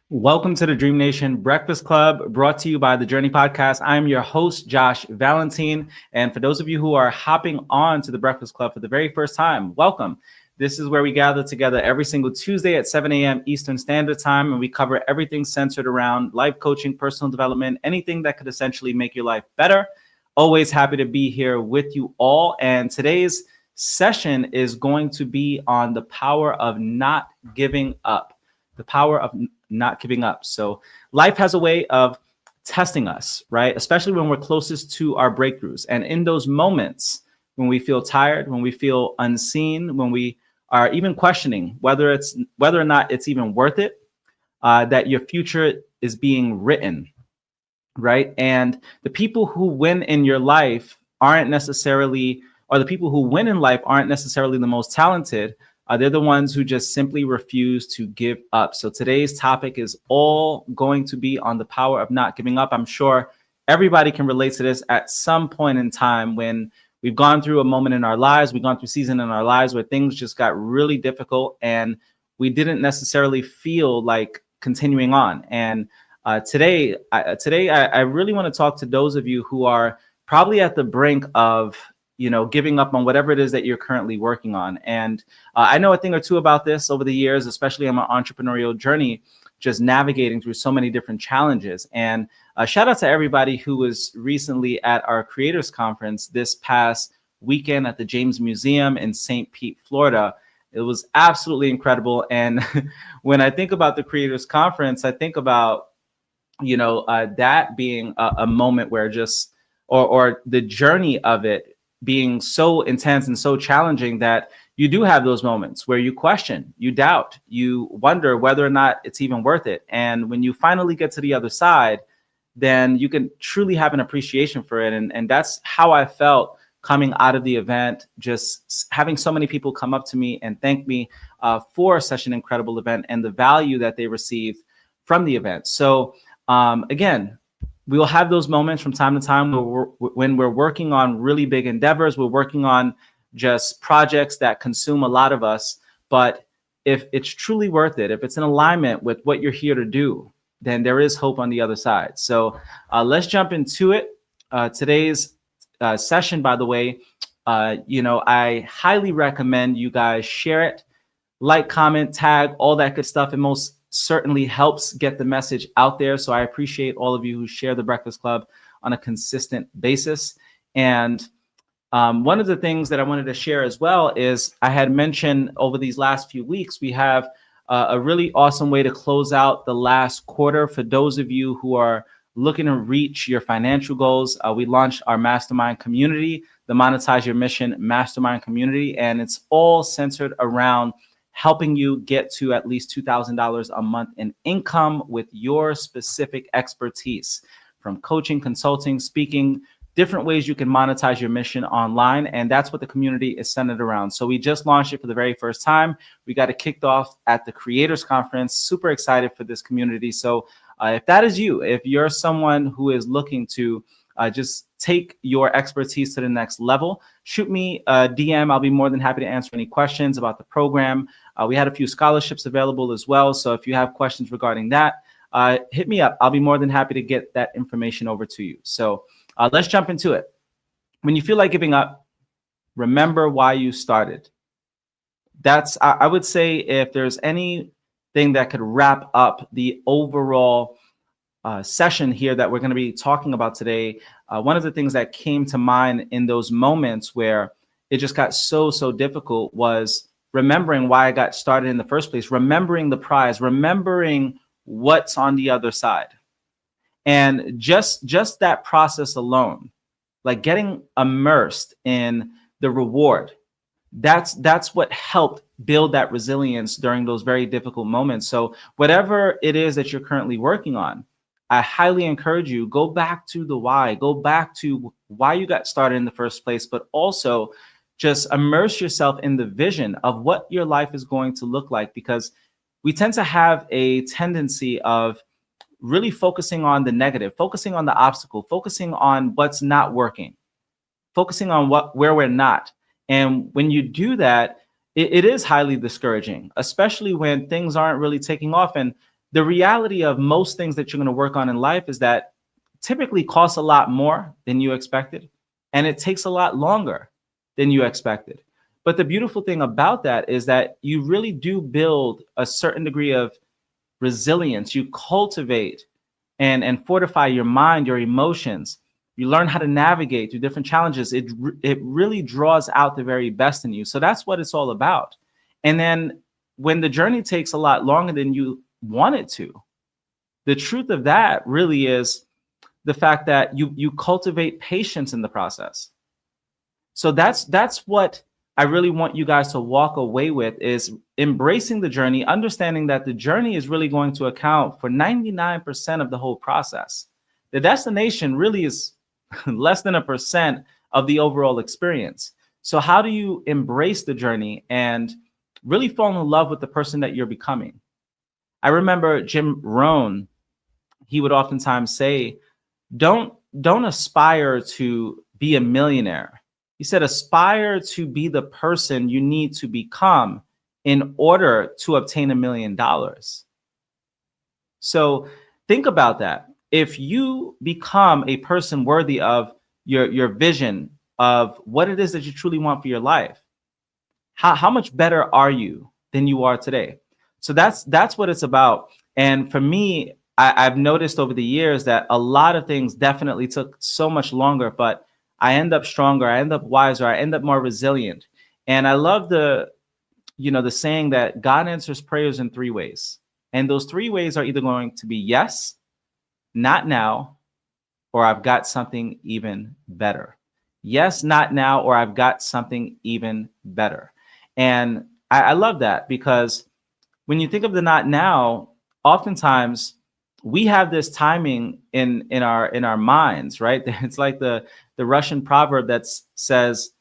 Welcome to the Dream Nation Breakfast Club, brought to you by the Journey Podcast. I'm your host, Josh Valentine. And for those of you who are hopping on to the Breakfast Club for the very first time, welcome. This is where we gather together every single Tuesday at 7 a.m. Eastern Standard Time, and we cover everything centered around life coaching, personal development, anything that could essentially make your life better. Always happy to be here with you all. And today's session is going to be on the power of not giving up. The power of not giving up. So life has a way of testing us, right? Especially when we're closest to our breakthroughs. And in those moments when we feel tired, when we feel unseen, when we are even questioning whether or not it's even worth it, that your future is being written, right? And the people who win in your life aren't necessarily, or the people who win in life aren't necessarily the most talented. They're the ones who just simply refuse to give up. So today's topic is all going to be on the power of not giving up. I'm sure everybody can relate to this at some point in time when we've gone through a moment in our lives, we've gone through a season in our lives where things just got really difficult and we didn't necessarily feel like continuing on. And today, I really want to talk to those of you who are probably at the brink of giving up on whatever it is that you're currently working on. And I know a thing or two about this over the years, especially on my entrepreneurial journey, just navigating through so many different challenges. And shout out to everybody who was recently at our creators conference this past weekend at the James Museum in St. Pete, Florida. It was absolutely incredible. And when I think about the creators conference, I think about, that being a moment where just, or the journey of it being so intense and so challenging that you do have those moments where you question, you doubt, you wonder whether or not it's even worth it. And when you finally get to the other side, then you can truly have an appreciation for it. And that's how I felt coming out of the event, just having so many people come up to me and thank me for such an incredible event and the value that they received from the event. So again, we will have those moments from time to time when we're working on really big endeavors. We're working on just projects that consume a lot of us. But if it's truly worth it, if it's in alignment with what you're here to do, then there is hope on the other side. So let's jump into it. Today's session, by the way, I highly recommend you guys share it, like, comment, tag, all that good stuff. And most certainly helps get the message out there. So I appreciate all of you who share the Breakfast Club on a consistent basis. And one of the things that I wanted to share as well is I had mentioned over these last few weeks, we have a really awesome way to close out the last quarter. For those of you who are looking to reach your financial goals, we launched our mastermind community, the Monetize Your Mission Mastermind Community, and it's all centered around helping you get to at least $2,000 a month in income with your specific expertise, from coaching, consulting, speaking, different ways you can monetize your mission online. And that's what the community is centered around. So we just launched it for the very first time. We got it kicked off at the Creators Conference. Super excited for this community. So if that is you, if you're someone who is looking to just take your expertise to the next level, shoot me a DM. I'll be more than happy to answer any questions about the program. We had a few scholarships available as well. So if you have questions regarding that, hit me up. I'll be more than happy to get that information over to you. So let's jump into it. When you feel like giving up, remember why you started. That's, I would say, if there's anything that could wrap up the overall session here that we're going to be talking about today, one of the things that came to mind in those moments where it just got so difficult was remembering why I got started in the first place, remembering the prize, remembering what's on the other side. And just that process alone, like getting immersed in the reward, that's what helped build that resilience during those very difficult moments. So whatever it is that you're currently working on, I highly encourage you, go back to the why, go back to why you got started in the first place, but also just immerse yourself in the vision of what your life is going to look like, because we tend to have a tendency of really focusing on the negative, focusing on the obstacle, focusing on what's not working, focusing on where we're not. And when you do that, it is highly discouraging, especially when things aren't really taking off. And The reality of most things that you're going to work on in life is that typically costs a lot more than you expected, and it takes a lot longer than you expected. But the beautiful thing about that is that you really do build a certain degree of resilience. You cultivate and fortify your mind, your emotions. You learn how to navigate through different challenges. It really draws out the very best in you. So that's what it's all about. And then when the journey takes a lot longer than you want it to, the truth of that really is the fact that you cultivate patience in the process. So that's what I really want you guys to walk away with, is embracing the journey, understanding that the journey is really going to account for 99% of the whole process. The destination really is less than 1% of the overall experience. So how do you embrace the journey and really fall in love with the person that you're becoming? I remember Jim Rohn, he would oftentimes say, don't aspire to be a millionaire. He said, aspire to be the person you need to become in order to obtain $1 million. So think about that. If you become a person worthy of your vision of what it is that you truly want for your life, how much better are you than you are today? So that's what it's about. And for me, I've noticed over the years that a lot of things definitely took so much longer, but I end up stronger, I end up wiser, I end up more resilient. And I love the saying that God answers prayers in 3 ways. And those 3 ways are either going to be yes, not now, or I've got something even better. Yes, not now, or I've got something even better. And I love that, because when you think of the not now, oftentimes we have this timing in our minds, right? It's like the Russian proverb that says,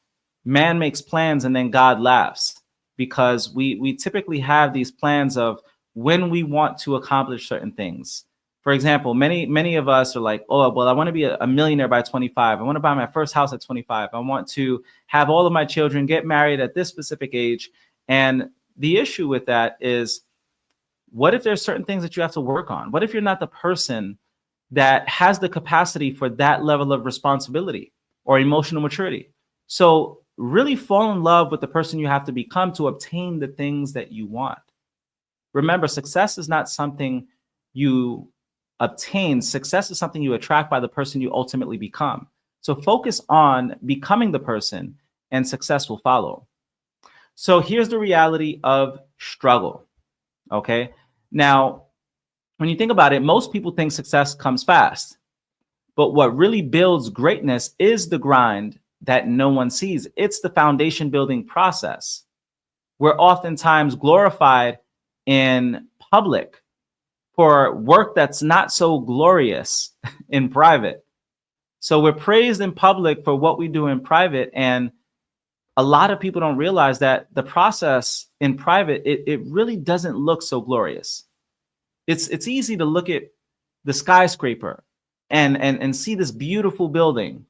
man makes plans and then God laughs, because we typically have these plans of when we want to accomplish certain things. For example, many of us are like, oh, well, I want to be a millionaire by 25. I want to buy my first house at 25. I want to have all of my children get married at this specific age. And the issue with that is, what if there's certain things that you have to work on? What if you're not the person that has the capacity for that level of responsibility or emotional maturity? So really fall in love with the person you have to become to obtain the things that you want. Remember, success is not something you obtain. Success is something you attract by the person you ultimately become. So focus on becoming the person, and success will follow. So here's the reality of struggle. Okay. Now, when you think about it, most people think success comes fast, but what really builds greatness is the grind that no one sees. It's the foundation building process. We're oftentimes glorified in public for work that's not so glorious in private. So we're praised in public for what we do in private, and a lot of people don't realize that the process in private, it really doesn't look so glorious. It's easy to look at the skyscraper and see this beautiful building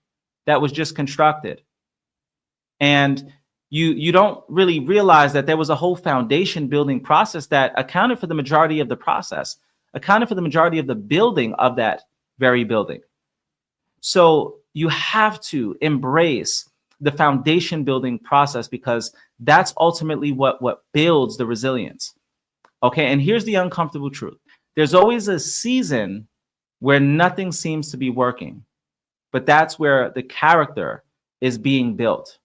that was just constructed. And you don't really realize that there was a whole foundation building process that accounted for the majority of the process, accounted for the majority of the building of that very building. So you have to embrace the foundation building process, because that's ultimately what builds the resilience. Okay, and here's the uncomfortable truth. There's always a season where nothing seems to be working, but that's where the character is being built.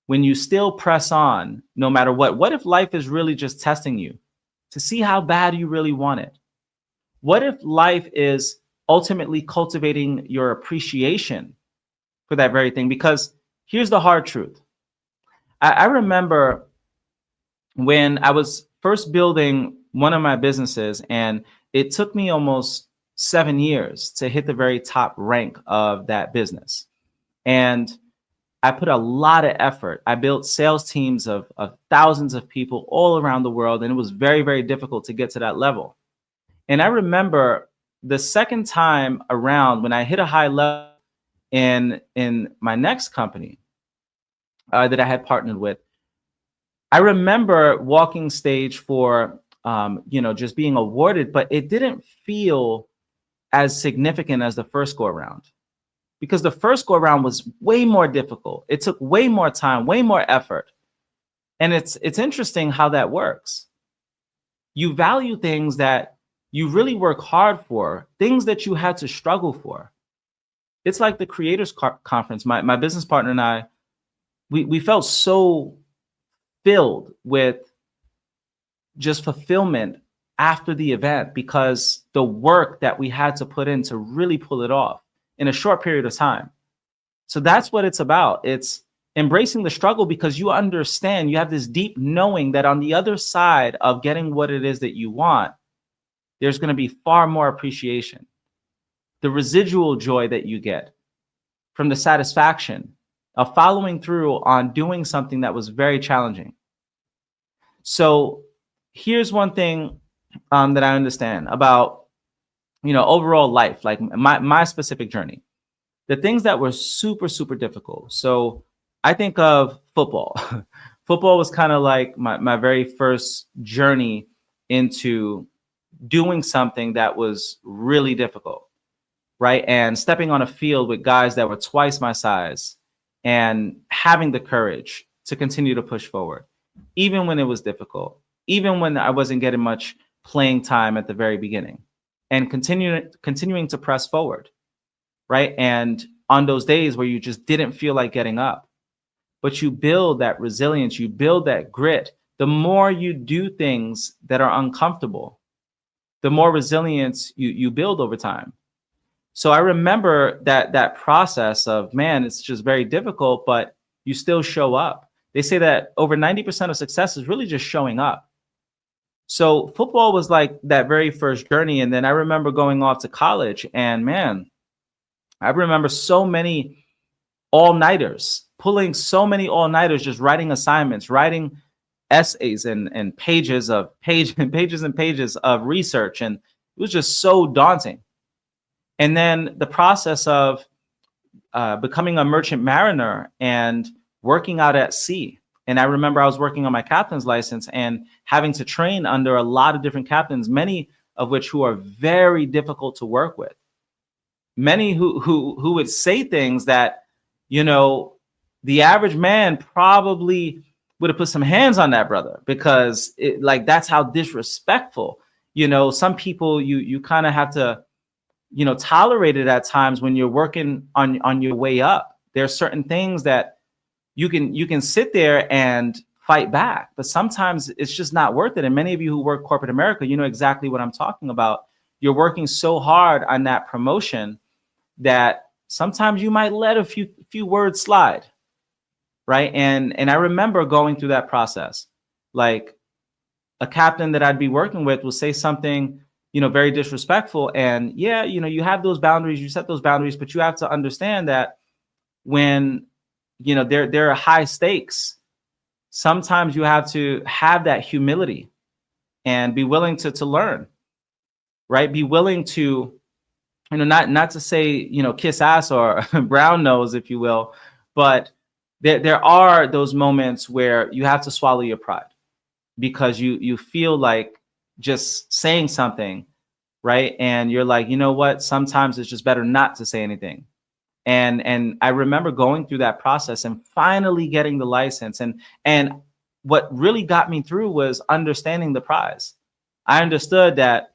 When you still press on, no matter what if life is really just testing you to see how bad you really want it? What if life is ultimately cultivating your appreciation for that very thing? Because here's the hard truth. I remember when I was first building one of my businesses, and it took me almost 7 years to hit the very top rank of that business. And I put a lot of effort. I built sales teams of thousands of people all around the world, and it was very, very difficult to get to that level. And I remember the second time around, when I hit a high level in my next company that I had partnered with, I remember walking stage for just being awarded, but it didn't feel as significant as the first go around, because the first go around was way more difficult. It took way more time, way more effort. And it's interesting how that works. You value things that you really work hard for, things that you had to struggle for. It's like the creators conference. My business partner and I, we felt so filled with just fulfillment after the event, because the work that we had to put in to really pull it off in a short period of time. So that's what it's about. It's embracing the struggle, because you understand, you have this deep knowing that on the other side of getting what it is that you want, there's going to be far more appreciation. The residual joy that you get from the satisfaction of following through on doing something that was very challenging. So here's one thing that I understand about, overall life, like my specific journey, the things that were super, super difficult. So I think of football. Football was kind of like my very first journey into doing something that was really difficult, right? And stepping on a field with guys that were twice my size and having the courage to continue to push forward, even when it was difficult, even when I wasn't getting much playing time at the very beginning, and continuing to press forward, right? And on those days where you just didn't feel like getting up, but you build that resilience, you build that grit. The more you do things that are uncomfortable, the more resilience you build over time. So I remember that process of, man, it's just very difficult, but you still show up. They say that over 90% of success is really just showing up. So football was like that very first journey. And then I remember going off to college, and man, I remember so many all-nighters, pulling so many all-nighters, just writing assignments, writing essays and pages of pages of research. And it was just so daunting. And then the process of becoming a merchant mariner and working out at sea. And I remember I was working on my captain's license and having to train under a lot of different captains, many of which who are very difficult to work with. Many who would say things that, the average man probably would have put some hands on that brother, because that's how disrespectful, some people you kind of have to, tolerate it at times when you're working on your way up. There are certain things that you can sit there and fight back, but sometimes it's just not worth it. And many of you who work corporate America, you know exactly what I'm talking about. You're working so hard on that promotion that sometimes you might let a few words slide, right? And I remember going through that process. Like, a captain that I'd be working with will say something, very disrespectful. And yeah, you have those boundaries, you set those boundaries, but you have to understand that when, there are high stakes, sometimes you have to have that humility and be willing to learn, right? Be willing to, not to say, kiss ass or brown nose, if you will, but there are those moments where you have to swallow your pride, because you feel like just saying something, right? And you're like, you know what? Sometimes it's just better not to say anything. And I remember going through that process and finally getting the license. And what really got me through was understanding the prize. I understood that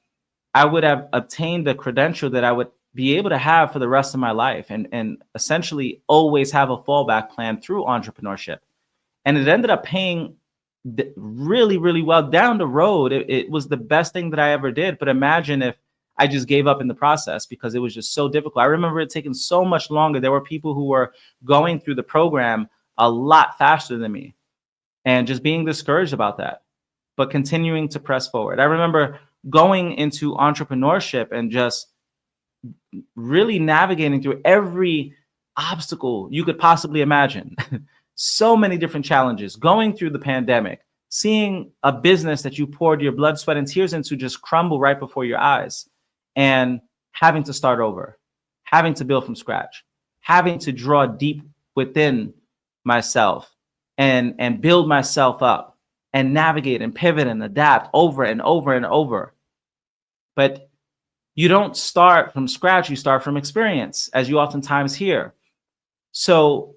I would have obtained a credential that I would be able to have for the rest of my life, and essentially always have a fallback plan through entrepreneurship. And it ended up paying really, really well down the road. It was the best thing that I ever did. But imagine if I just gave up in the process because it was just so difficult. I remember it taking so much longer. There were people who were going through the program a lot faster than me, and just being discouraged about that, but continuing to press forward. I remember going into entrepreneurship and just really navigating through every obstacle you could possibly imagine. So many different challenges, going through the pandemic, seeing a business that you poured your blood, sweat, and tears into just crumble right before your eyes, and having to start over, having to build from scratch, having to draw deep within myself and build myself up and navigate and pivot and adapt over and over and over. But you don't start from scratch, you start from experience, as you oftentimes hear. So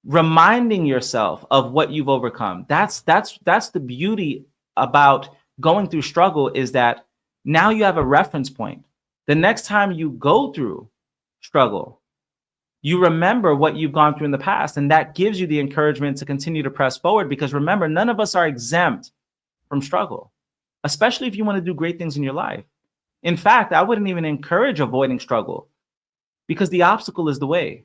reminding yourself of what you've overcome, that's the beauty about going through struggle, is that now you have a reference point. The next time you go through struggle, you remember what you've gone through in the past, and that gives you the encouragement to continue to press forward. Because remember, none of us are exempt from struggle, especially if you want to do great things in your life. In fact, I wouldn't even encourage avoiding struggle, because the obstacle is the way.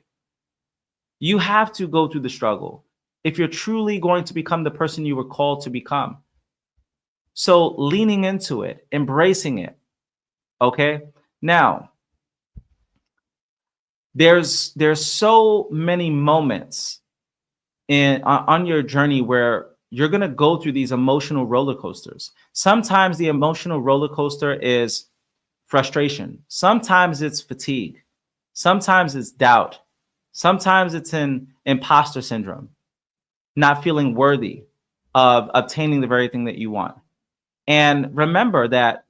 You have to go through the struggle if you're truly going to become the person you were called to become. So leaning into it, embracing it. Okay. Now, there's so many moments on your journey where you're going to go through these emotional roller coasters. Sometimes the emotional roller coaster is frustration. Sometimes it's fatigue. Sometimes it's doubt. Sometimes it's an imposter syndrome, not feeling worthy of obtaining the very thing that you want. And remember that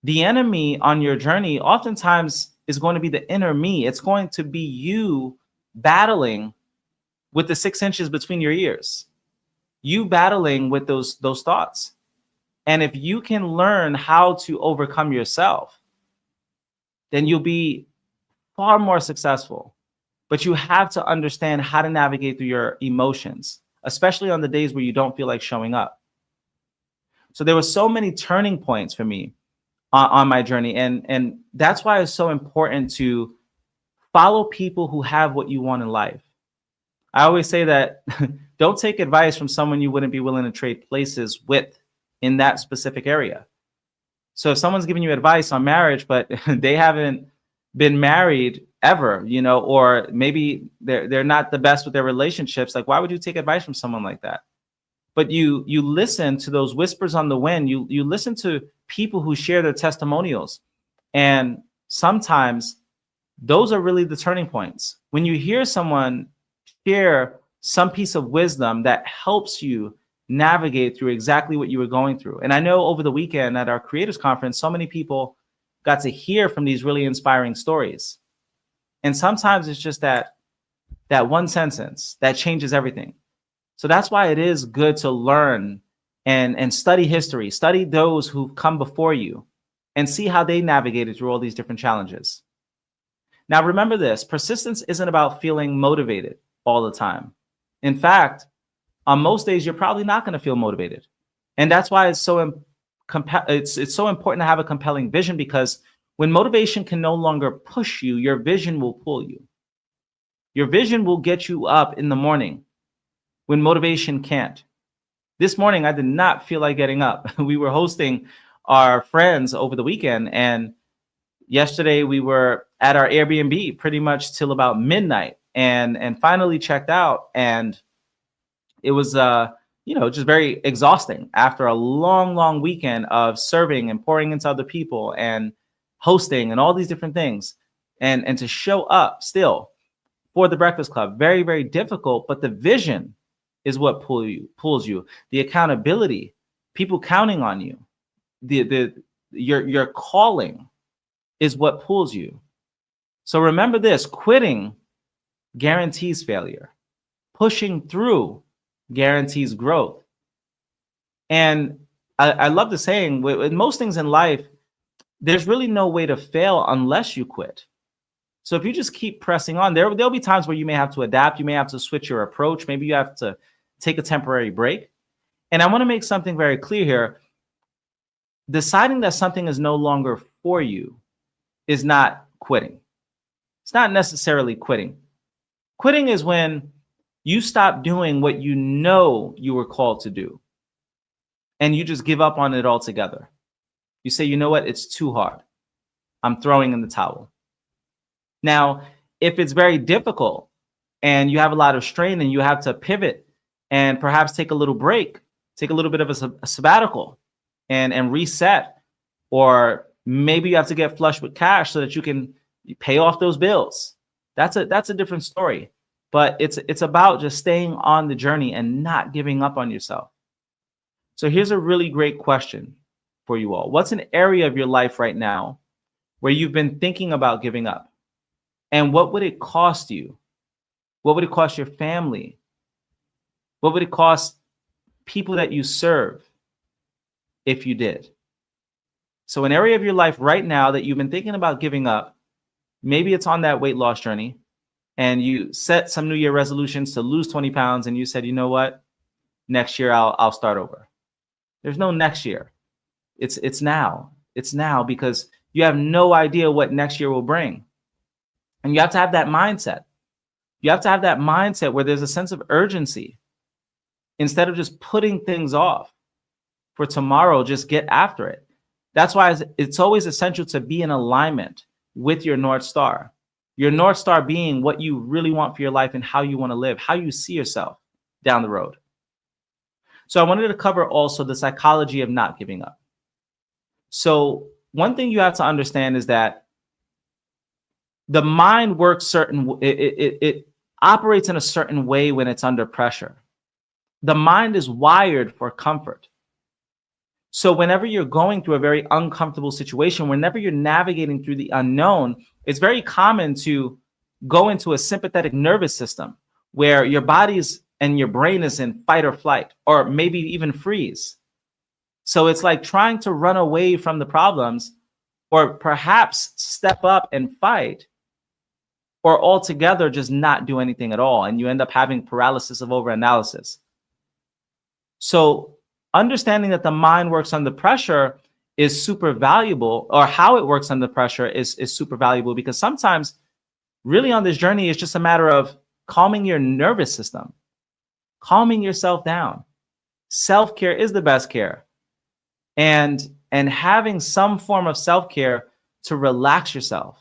the enemy on your journey oftentimes is going to be the inner me. It's going to be you battling with the 6 inches between your ears, you battling with those thoughts. And if you can learn how to overcome yourself, then you'll be far more successful. But you have to understand how to navigate through your emotions, especially on the days where you don't feel like showing up. So there were so many turning points for me on my journey. And that's why it's so important to follow people who have what you want in life. I always say that don't take advice from someone you wouldn't be willing to trade places with in that specific area. So if someone's giving you advice on marriage, but they haven't been married ever, or maybe they're not the best with their relationships, like, why would you take advice from someone like that? But you listen to those whispers on the wind. You listen to people who share their testimonials. And sometimes those are really the turning points. When you hear someone share some piece of wisdom that helps you navigate through exactly what you were going through. And I know over the weekend at our creators conference, so many people got to hear from these really inspiring stories. And sometimes it's just that one sentence that changes everything. So that's why it is good to learn and study history, study those who've come before you, and see how they navigated through all these different challenges. Now, remember this, persistence isn't about feeling motivated all the time. In fact, on most days, you're probably not going to feel motivated. And that's why it's so important to have a compelling vision, because when motivation can no longer push you, your vision will pull you. Your vision will get you up in the morning when motivation can't. This morning, I did not feel like getting up. We were hosting our friends over the weekend, and yesterday we were at our Airbnb pretty much till about midnight, and finally checked out. And it was just very exhausting after a long weekend of serving and pouring into other people and hosting and all these different things, and to show up still for the Breakfast Club. Very, very difficult, but the vision is what pulls you. The accountability, people counting on you, your calling is what pulls you. So remember this, quitting guarantees failure. Pushing through guarantees growth. And I love the saying, with most things in life, there's really no way to fail unless you quit. So if you just keep pressing on, there'll be times where you may have to adapt. You may have to switch your approach. Maybe you have to take a temporary break. And I want to make something very clear here. Deciding that something is no longer for you is not quitting. It's not necessarily quitting. Quitting is when you stop doing what you know you were called to do, and you just give up on it altogether. You say, you know what, it's too hard. I'm throwing in the towel. Now, if it's very difficult and you have a lot of strain and you have to pivot and perhaps take a little break, take a little bit of a sabbatical and reset, or maybe you have to get flush with cash so that you can pay off those bills. That's a different story. But it's about just staying on the journey and not giving up on yourself. So here's a really great question for you all. What's an area of your life right now where you've been thinking about giving up? And what would it cost you? What would it cost your family? What would it cost people that you serve if you did? So an area of your life right now that you've been thinking about giving up, maybe it's on that weight loss journey and you set some New Year resolutions to lose 20 pounds and you said, you know what, next year I'll start over. There's no next year. It's now. It's now, because you have no idea what next year will bring. And you have to have that mindset. You have to have that mindset where there's a sense of urgency. Instead of just putting things off for tomorrow, just get after it. That's why it's always essential to be in alignment with your North Star. Your North Star being what you really want for your life and how you want to live, how you see yourself down the road. So I wanted to cover also the psychology of not giving up. So one thing you have to understand is that the mind works it operates in a certain way when it's under pressure. The mind is wired for comfort. So whenever you're going through a very uncomfortable situation, whenever you're navigating through the unknown, it's very common to go into a sympathetic nervous system where your body's and your brain is in fight or flight, or maybe even freeze. So it's like trying to run away from the problems, or perhaps step up and fight, or altogether just not do anything at all. And you end up having paralysis of overanalysis. So understanding that the mind works under pressure is super valuable, or how it works under pressure is super valuable, because sometimes really on this journey, it's just a matter of calming your nervous system, calming yourself down. Self-care is the best care. And having some form of self-care to relax yourself.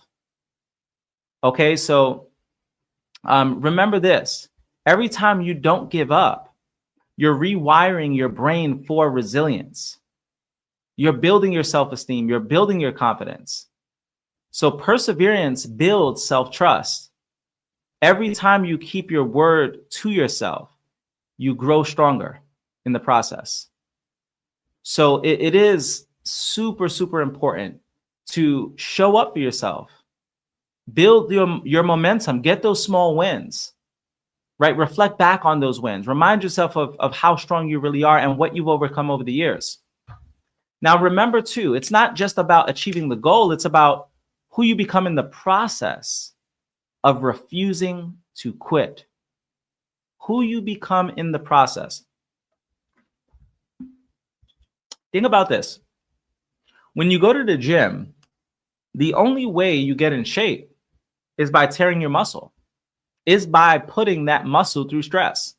Okay, so remember this. Every time you don't give up, you're rewiring your brain for resilience. You're building your self-esteem. You're building your confidence. So perseverance builds self-trust. Every time you keep your word to yourself, you grow stronger in the process. So it is super, super important to show up for yourself. Build your momentum. Get those small wins, right? Reflect back on those wins. Remind yourself of how strong you really are and what you've overcome over the years. Now, remember, too, it's not just about achieving the goal. It's about who you become in the process of refusing to quit. Who you become in the process. Think about this. When you go to the gym, the only way you get in shape is by tearing your muscle, is by putting that muscle through stress,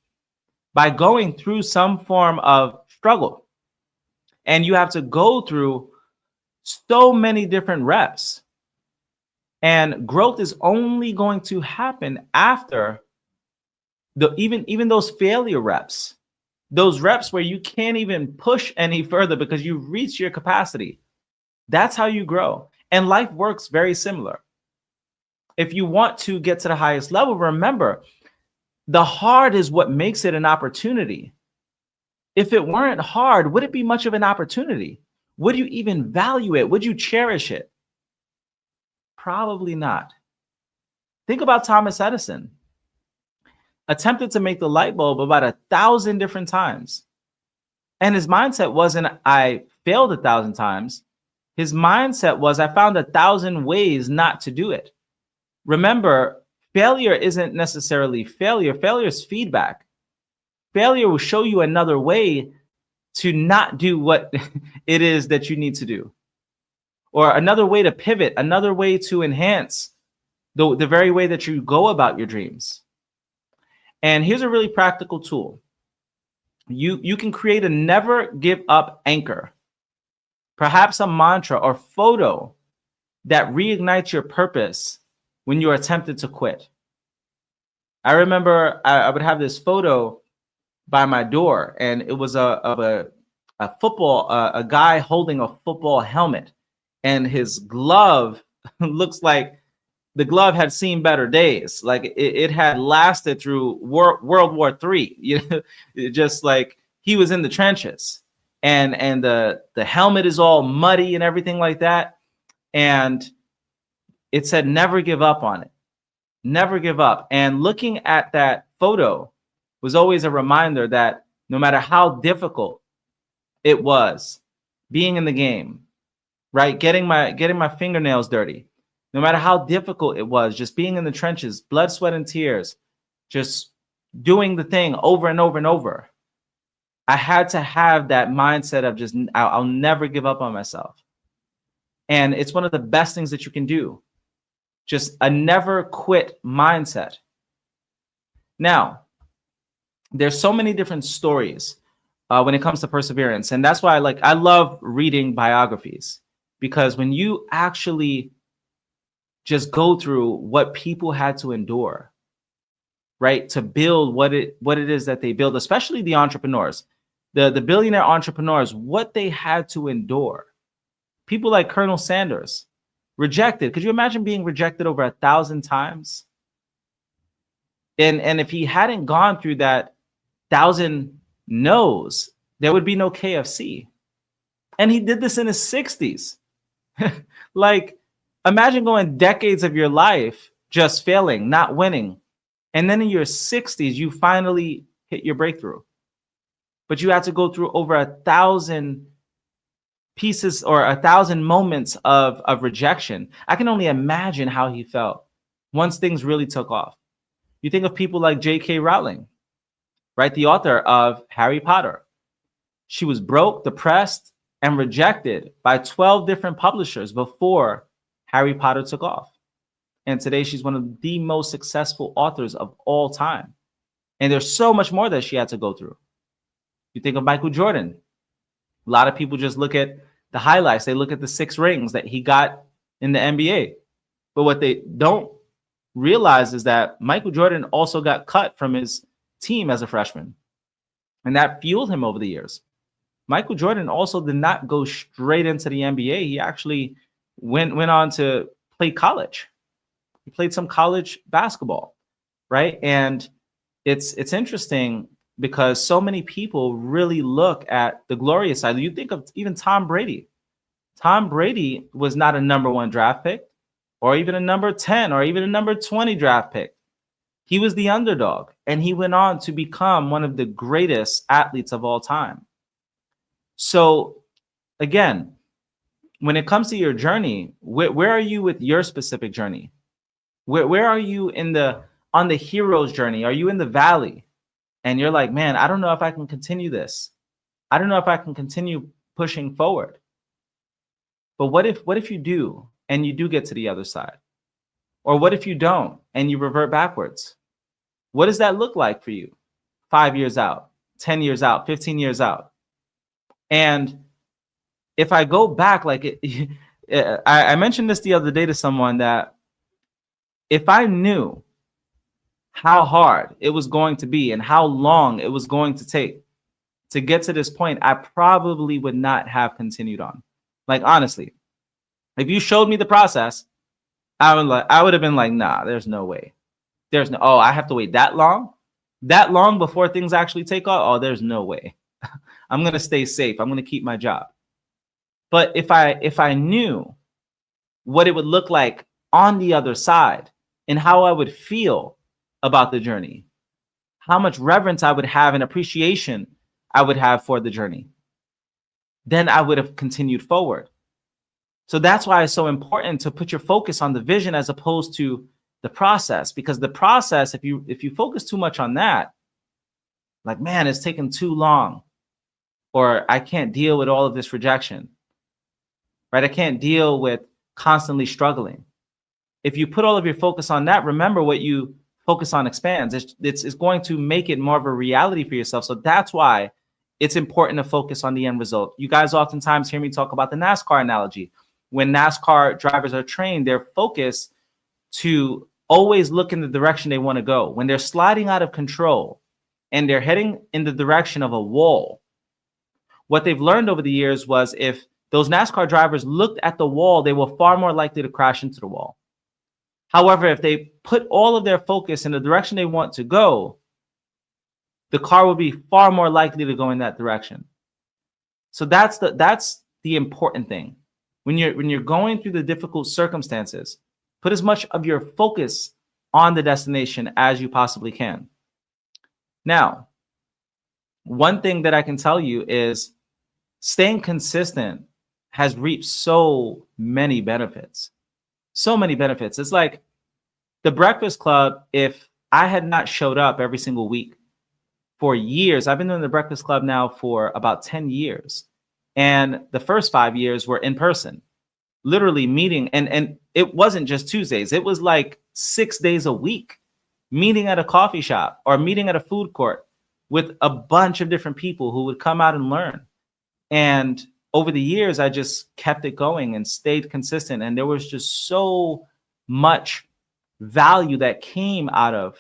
by going through some form of struggle. And you have to go through so many different reps. And growth is only going to happen after even those failure reps, those reps where you can't even push any further because you've reached your capacity. That's how you grow. And life works very similar. If you want to get to the highest level, remember, the hard is what makes it an opportunity. If it weren't hard, would it be much of an opportunity? Would you even value it? Would you cherish it? Probably not. Think about Thomas Edison. Attempted to make the light bulb about 1,000 different times. And his mindset wasn't, I failed 1,000 times. His mindset was, I found 1,000 ways not to do it. Remember, failure isn't necessarily failure. Failure is feedback. Failure will show you another way to not do what it is that you need to do. Or another way to pivot, another way to enhance the very way that you go about your dreams. And here's a really practical tool. You can create a never give up anchor, perhaps a mantra or photo that reignites your purpose when you are tempted to quit. I remember I would have this photo by my door, and it was a guy holding a football helmet, and his glove looks like the glove had seen better days. Like it had lasted through World War III. You know, just like he was in the trenches. and the helmet is all muddy and everything like that. And it said, never give up on it. Never give up. And looking at that photo was always a reminder that no matter how difficult it was being in the game, right? Getting my fingernails dirty, no matter how difficult it was, just being in the trenches, blood, sweat, and tears, just doing the thing over and over and over. I had to have that mindset of just, I'll never give up on myself. And it's one of the best things that you can do. Just a never quit mindset. Now, there's so many different stories when it comes to perseverance. And that's why I love reading biographies, because when you actually just go through what people had to endure, right, to build what it is that they build, especially the entrepreneurs, the billionaire entrepreneurs, what they had to endure. People like Colonel Sanders, rejected. Could you imagine being rejected over 1,000 times? And if he hadn't gone through that 1,000 no's, there would be no KFC. And he did this in his 60s. Like, imagine going decades of your life just failing, not winning. And then in your 60s, you finally hit your breakthrough. But you had to go through over 1,000 pieces or 1,000 moments of rejection. I can only imagine how he felt once things really took off. You think of people like J.K. Rowling, right? The author of Harry Potter. She was broke, depressed, and rejected by 12 different publishers before Harry Potter took off. And today she's one of the most successful authors of all time. And there's so much more that she had to go through. You think of Michael Jordan. A lot of people just look at the highlights. They look at the 6 rings that he got in the NBA. But what they don't realize is that Michael Jordan also got cut from his team as a freshman. And that fueled him over the years. Michael Jordan also did not go straight into the NBA. He actually went on to play college. He played some college basketball, right? And it's interesting because so many people really look at the glorious side. You think of even Tom Brady. Tom Brady was not a number 1 draft pick, or even a number 10, or even a number 20 draft pick. He was the underdog, and he went on to become one of the greatest athletes of all time. So again, when it comes to your journey, where are you with your specific journey? Where are you on the hero's journey? Are you in the valley? And you're like, man, I don't know if I can continue this. I don't know if I can continue pushing forward. But what if you do, and you do get to the other side? Or what if you don't, and you revert backwards? What does that look like for you 5 years out, 10 years out, 15 years out? And if I go back, I mentioned this the other day to someone, that if I knew how hard it was going to be and how long it was going to take to get to this point, I probably would not have continued on. Like, honestly, if you showed me the process, I would have been like, nah, there's no way. I have to wait that long before things actually take off. Oh, there's no way. I'm going to stay safe. I'm going to keep my job. But if I knew what it would look like on the other side and how I would feel about the journey, how much reverence I would have and appreciation I would have for the journey, then I would have continued forward. So that's why it's so important to put your focus on the vision as opposed to the process, because the process, if you focus too much on that, like, man, it's taking too long, or I can't deal with all of this rejection, right? I can't deal with constantly struggling. If you put all of your focus on that, remember, what you focus on expands. It's going to make it more of a reality for yourself. So that's why it's important to focus on the end result. You guys oftentimes hear me talk about the NASCAR analogy. When NASCAR drivers are trained, they're focused to always look in the direction they want to go. When they're sliding out of control and they're heading in the direction of a wall, what they've learned over the years was, if those NASCAR drivers looked at the wall, they were far more likely to crash into the wall. However, if they put all of their focus in the direction they want to go, the car will be far more likely to go in that direction. So that's the important thing. When you're going through the difficult circumstances, put as much of your focus on the destination as you possibly can. Now, one thing that I can tell you is staying consistent has reaped so many benefits. So many benefits. It's like the Breakfast Club, if I had not showed up every single week for years, I've been doing the Breakfast Club now for about 10 years. And the first 5 years were in person, literally meeting. And it wasn't just Tuesdays. It was like 6 days a week, meeting at a coffee shop or meeting at a food court with a bunch of different people who would come out and learn. And over the years, I just kept it going and stayed consistent. And there was just so much value that came out of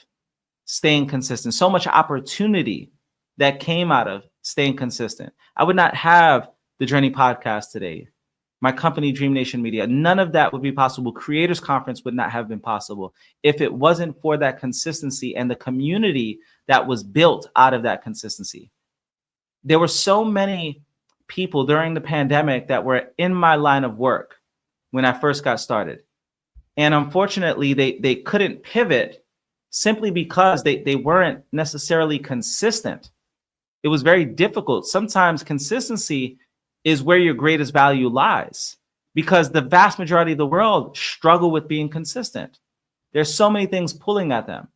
staying consistent, so much opportunity that came out of staying consistent. I would not have the Journey podcast today, my company, Dream Nation Media. None of that would be possible. Creators Conference would not have been possible if it wasn't for that consistency and the community that was built out of that consistency. There were so many people during the pandemic that were in my line of work when I first got started. And unfortunately, they couldn't pivot simply because they weren't necessarily consistent. It was very difficult. Sometimes consistency is where your greatest value lies, because the vast majority of the world struggle with being consistent. There's so many things pulling at them.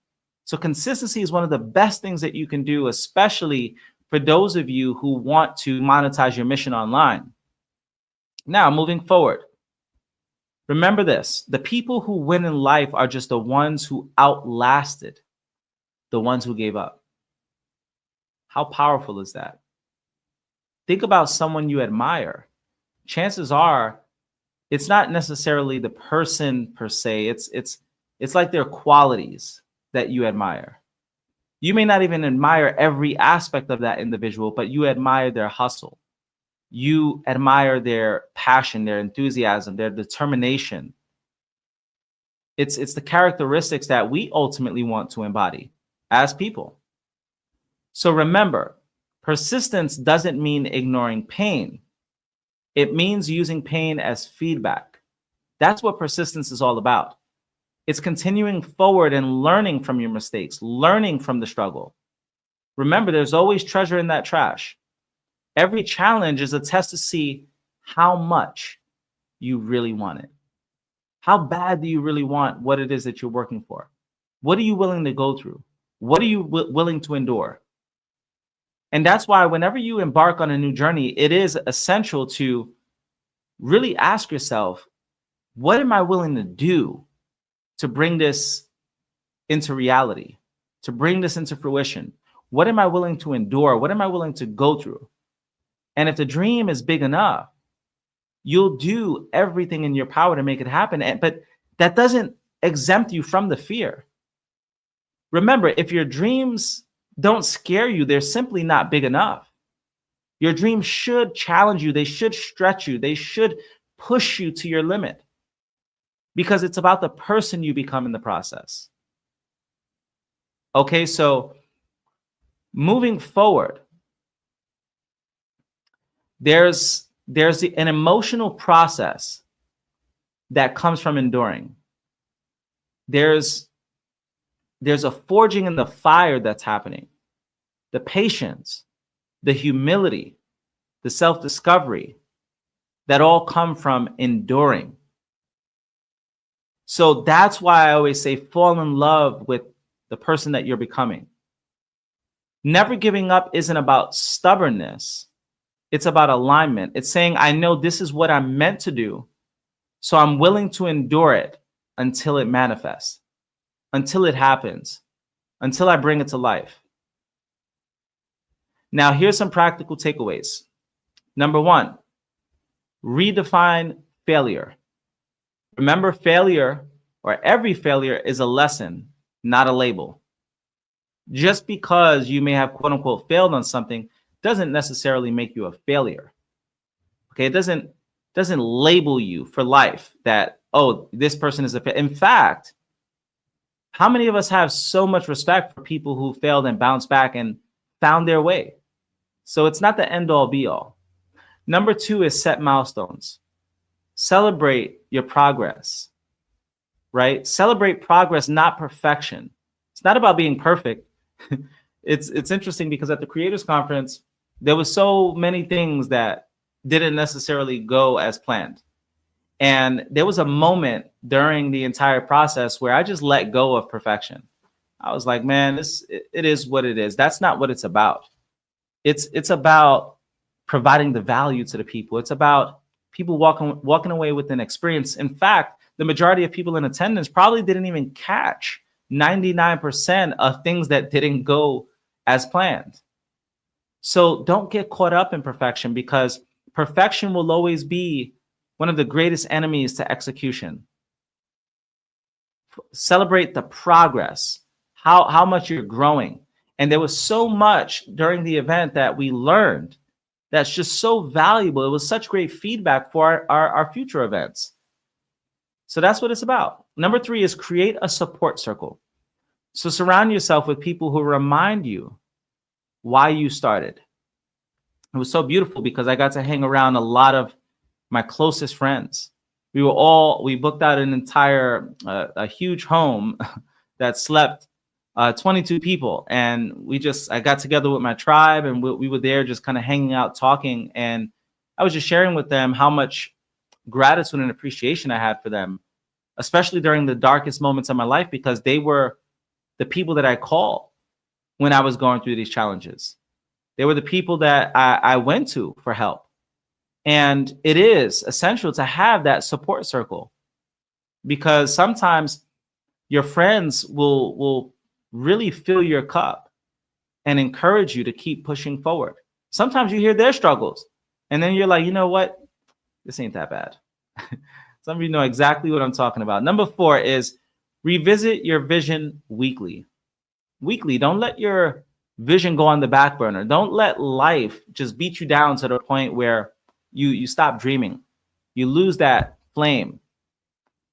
So consistency is one of the best things that you can do, especially for those of you who want to monetize your mission online. Now, moving forward, remember this: the people who win in life are just the ones who outlasted the ones who gave up. How powerful is that? Think about someone you admire. Chances are it's not necessarily the person per se. It's like their qualities that you admire. You may not even admire every aspect of that individual, but you admire their hustle. You admire their passion, their enthusiasm, their determination. It's the characteristics that we ultimately want to embody as people. So remember, persistence doesn't mean ignoring pain. It means using pain as feedback. That's what persistence is all about. It's continuing forward and learning from your mistakes, learning from the struggle. Remember, there's always treasure in that trash. Every challenge is a test to see how much you really want it. How bad do you really want what it is that you're working for? What are you willing to go through? What are you willing to endure? And that's why whenever you embark on a new journey, it is essential to really ask yourself, what am I willing to do to bring this into reality, to bring this into fruition? What am I willing to endure? What am I willing to go through? And if the dream is big enough, you'll do everything in your power to make it happen. But that doesn't exempt you from the fear. Remember, if your dreams don't scare you, they're simply not big enough. Your dreams should challenge you. They should stretch you. They should push you to your limit, because it's about the person you become in the process. Okay, so moving forward, there's an emotional process that comes from enduring. There's a forging in the fire that's happening. The patience, the humility, the self-discovery, that all come from enduring. So that's why I always say fall in love with the person that you're becoming. Never giving up isn't about stubbornness. It's about alignment. It's saying, I know this is what I'm meant to do, so I'm willing to endure it until it manifests, until it happens, until I bring it to life. Now, here's some practical takeaways. Number one, redefine failure. Remember, failure, or every failure, is a lesson, not a label. Just because you may have quote unquote failed on something doesn't necessarily make you a failure. Okay, it doesn't label you for life that, oh, this person is a failure. In fact, how many of us have so much respect for people who failed and bounced back and found their way? So it's not the end all be all. Number 2 is set milestones. Celebrate your progress, right? Celebrate progress, not perfection. It's not about being perfect. It's interesting because at the Creators Conference, there was so many things that didn't necessarily go as planned. And there was a moment during the entire process where I just let go of perfection. I was like, man, it is what it is. That's not what it's about. It's about providing the value to the people. It's about people walking away with an experience. In fact, the majority of people in attendance probably didn't even catch 99% of things that didn't go as planned. So don't get caught up in perfection, because perfection will always be one of the greatest enemies to execution. Celebrate the progress, how much you're growing. And there was so much during the event that we learned that's just so valuable. It was such great feedback for our future events. So that's what it's about. Number 3 is create a support circle. So surround yourself with people who remind you why you started. It was so beautiful because I got to hang around a lot of my closest friends. We booked out an entire, a huge home that slept 22 people. And I got together with my tribe, and we were there just kind of hanging out, talking. And I was just sharing with them how much gratitude and appreciation I had for them, especially during the darkest moments of my life, because they were the people that I called when I was going through these challenges. They were the people that I went to for help. And it is essential to have that support circle, because sometimes your friends will really fill your cup and encourage you to keep pushing forward. Sometimes you hear their struggles, and then you're like, you know what? This ain't that bad. Some of you know exactly what I'm talking about. Number 4 is revisit your vision weekly. Weekly, don't let your vision go on the back burner. Don't let life just beat you down to the point where you stop dreaming. You lose that flame.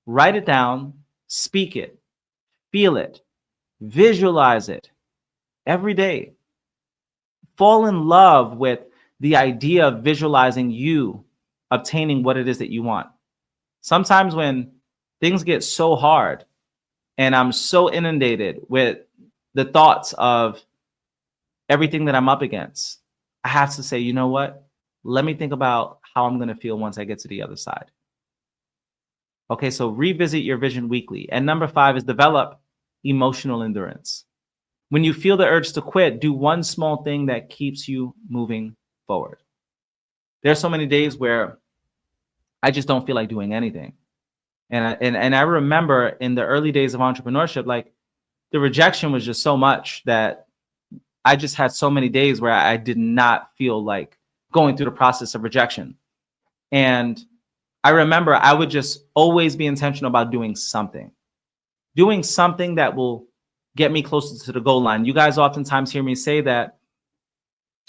Write it down, speak it, feel it, visualize it every day. Fall in love with the idea of visualizing you obtaining what it is that you want. Sometimes when things get so hard and I'm so inundated with the thoughts of everything that I'm up against, I have to say, you know what? Let me think about how I'm going to feel once I get to the other side. Okay, so revisit your vision weekly. And number 5 is develop emotional endurance. When you feel the urge to quit, do one small thing that keeps you moving forward. There's so many days where I just don't feel like doing anything. And I remember in the early days of entrepreneurship, like the rejection was just so much that I just had so many days where I did not feel like going through the process of rejection. And I remember I would just always be intentional about doing something that will get me closer to the goal line. You guys oftentimes hear me say that.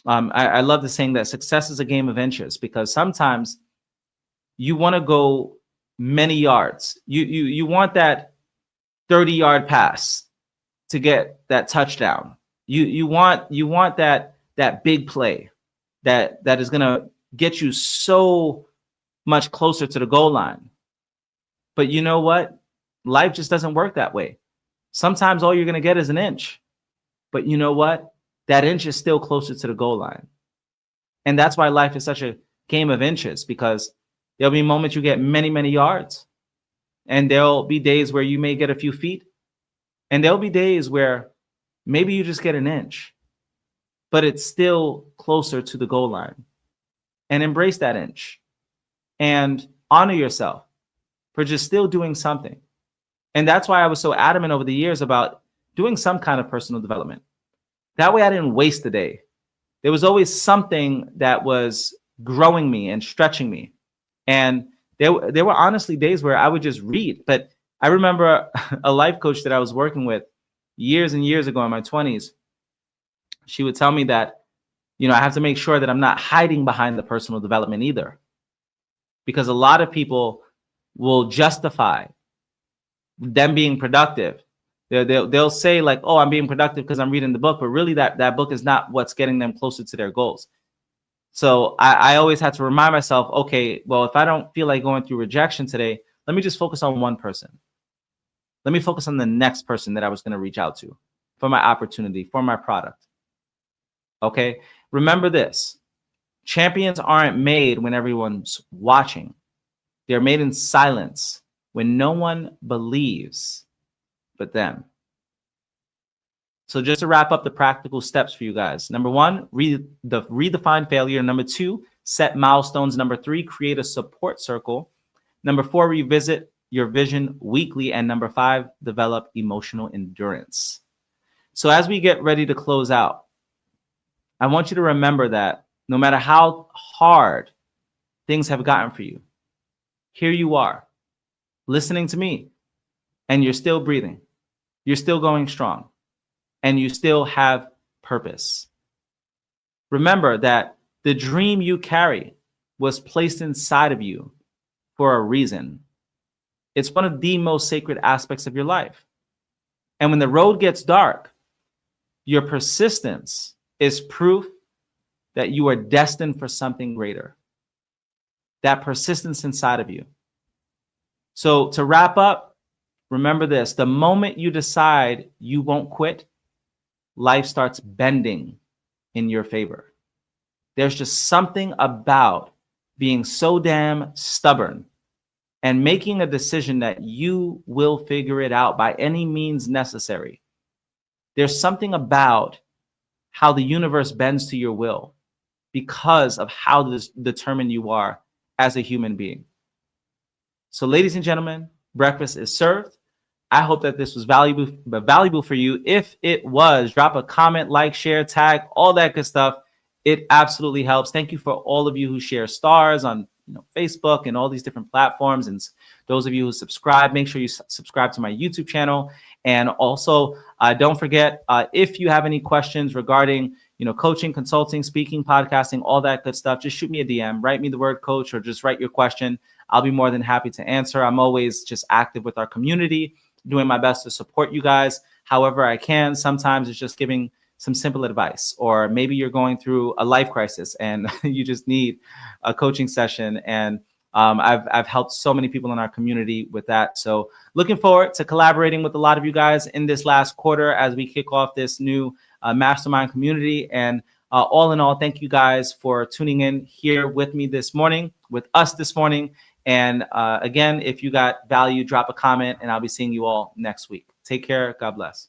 I love the saying that success is a game of inches, because sometimes you want to go many yards. You want that 30-yard pass to get that touchdown. You want that big play that is going to get you so much closer to the goal line. But you know what? Life just doesn't work that way. Sometimes all you're going to get is an inch. But you know what? That inch is still closer to the goal line. And that's why life is such a game of inches, because there'll be moments you get many, many yards. And there'll be days where you may get a few feet. And there'll be days where maybe you just get an inch, but it's still closer to the goal line. And embrace that inch and honor yourself for just still doing something. And that's why I was so adamant over the years about doing some kind of personal development. That way I didn't waste the day. There was always something that was growing me and stretching me. And there were honestly days where I would just read. But I remember a life coach that I was working with years and years ago in my 20s. She would tell me that, I have to make sure that I'm not hiding behind the personal development either. Because a lot of people will justify them being productive. They'll say like, oh, I'm being productive because I'm reading the book, but really that book is not what's getting them closer to their goals. So I always had to remind myself, okay, well, if I don't feel like going through rejection today, let me just focus on one person. Let me focus on the next person that I was going to reach out to for my opportunity, for my product. Okay. Remember this: champions aren't made when everyone's watching. They're made in silence when no one believes but them. So just to wrap up the practical steps for you guys. Number one, redefine failure. Number two, set milestones. Number three, create a support circle. Number four, revisit your vision weekly. And number five, develop emotional endurance. So as we get ready to close out, I want you to remember that no matter how hard things have gotten for you, here you are listening to me, and you're still breathing. You're still going strong, and you still have purpose. Remember that the dream you carry was placed inside of you for a reason. It's one of the most sacred aspects of your life. And when the road gets dark, your persistence is proof that you are destined for something greater. That persistence inside of you. So to wrap up, remember this: the moment you decide you won't quit, life starts bending in your favor. There's just something about being so damn stubborn and making a decision that you will figure it out by any means necessary. There's something about how the universe bends to your will because of how determined you are as a human being. So, ladies and gentlemen, breakfast is served. I hope that this was valuable for you. If it was, drop a comment, like, share, tag, all that good stuff. It absolutely helps. Thank you for all of you who share stars on Facebook and all these different platforms, and those of you who subscribe. Make sure you subscribe to my YouTube channel. And also, don't forget, if you have any questions regarding coaching, consulting, speaking, podcasting, all that good stuff, just shoot me a DM, write me the word coach, or just write your question. I'll be more than happy to answer. I'm always just active with our community, doing my best to support you guys however I can. Sometimes it's just giving some simple advice, or maybe you're going through a life crisis and you just need a coaching session. And I've helped so many people in our community with that. So looking forward to collaborating with a lot of you guys in this last quarter as we kick off this new mastermind community. And all in all, thank you guys for tuning in here with me this morning, with us this morning. And again, if you got value, drop a comment, and I'll be seeing you all next week. Take care. God bless.